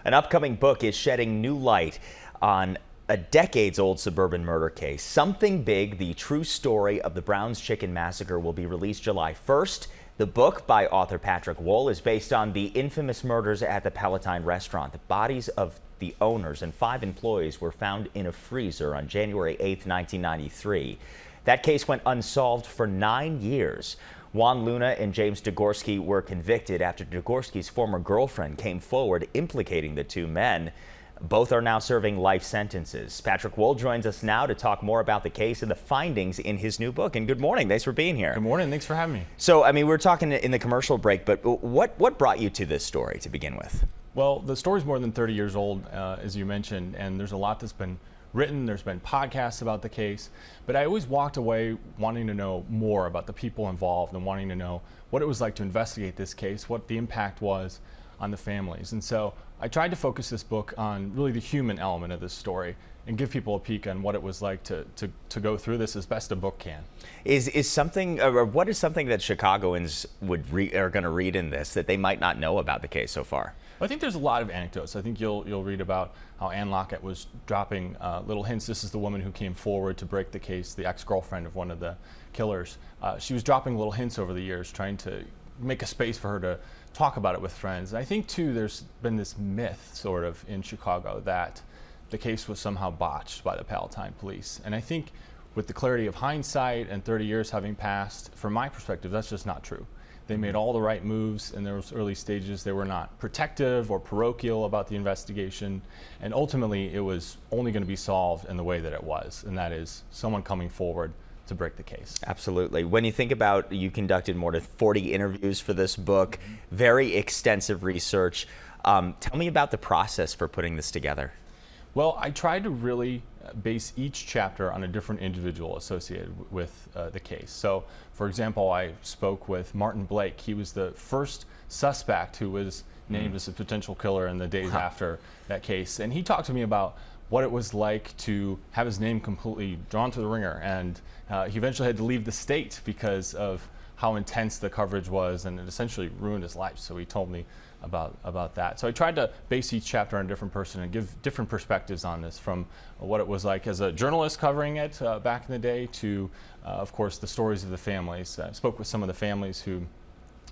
An upcoming book is shedding new light on a decades-old suburban murder case. Something Big, the true story of the Brown's Chicken Massacre, will be released July 1st. The book by author Patrick Wohl is based on the infamous murders at the Palatine restaurant. The bodies of the owners and 5 employees were found in a freezer on January 8, 1993. That case went unsolved for 9 years. Juan Luna and James Degorski were convicted after Degorski's former girlfriend came forward implicating the 2 men. Both are now serving life sentences. Patrick Wohl joins us now to talk more about the case and the findings in his new book. And good morning. Thanks for being here. Good morning. Thanks for having me. So, I mean, we were talking in the commercial break, but what brought you to this story to begin with? Well, the story's more than 30 years old, as you mentioned, and there's a lot that's been written. There's been podcasts about the case, but I always walked away wanting to know more about the people involved and wanting to know what it was like to investigate this case, what the impact was on the families. And so I tried to focus this book on really the human element of this story and give people a peek on what it was like to go through this as best a book can. Is something, or what is something that Chicagoans are going to read in this that they might not know about the case so far? I think there's a lot of anecdotes. I think you'll read about how Ann Lockett was dropping little hints. This is the woman who came forward to break the case, the ex-girlfriend of one of the killers. She was dropping little hints over the years, trying to make a space for her to talk about it with friends. And I think too there's been this myth sort of in Chicago that the case was somehow botched by the Palatine police. And I think with the clarity of hindsight and 30 years having passed, from my perspective, that's just not true. They made all the right moves in those early stages. They were not protective or parochial about the investigation. And ultimately, it was only going to be solved in the way that it was, and that is someone coming forward to break the case. Absolutely. When you think about, you conducted more than 40 interviews for this book, very extensive research. Tell me about the process for putting this together. Well, I tried to really base each chapter on a different individual associated with the case. So, for example, I spoke with Martin Blake. He was the first suspect who was named as a potential killer in the days after that case. And he talked to me about what it was like to have his name completely drawn through the ringer. And he eventually had to leave the state because of how intense the coverage was, and it essentially ruined his life. So he told me about that. So I tried to base each chapter on a different person and give different perspectives on this, from what it was like as a journalist covering it back in the day to, of course, the stories of the families. I spoke with some of the families who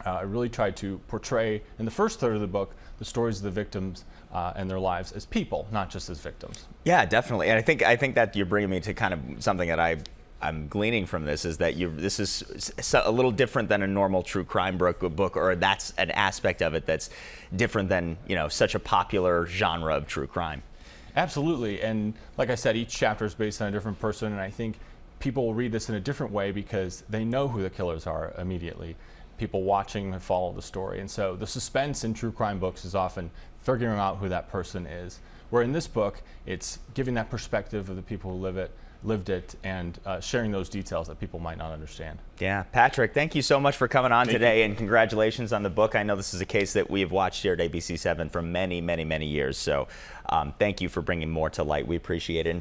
I really tried to portray in the first third of the book the stories of the victims and their lives as people, not just as victims. Yeah, definitely. And I think that you're bringing me to kind of something that I'm gleaning from this, is that this is a little different than a normal true crime book, or that's an aspect of it that's different than, you know, such a popular genre of true crime. Absolutely. And like I said, each chapter is based on a different person, and I think people will read this in a different way because they know who the killers are immediately. People watching and follow the story. And so the suspense in true crime books is often figuring out who that person is. Where in this book, it's giving that perspective of the people who lived it and sharing those details that people might not understand. Yeah, Patrick, thank you so much for coming on today, and congratulations on the book. I know this is a case that we have watched here at ABC7 for many, many, many years. So thank you for bringing more to light. We appreciate it. And for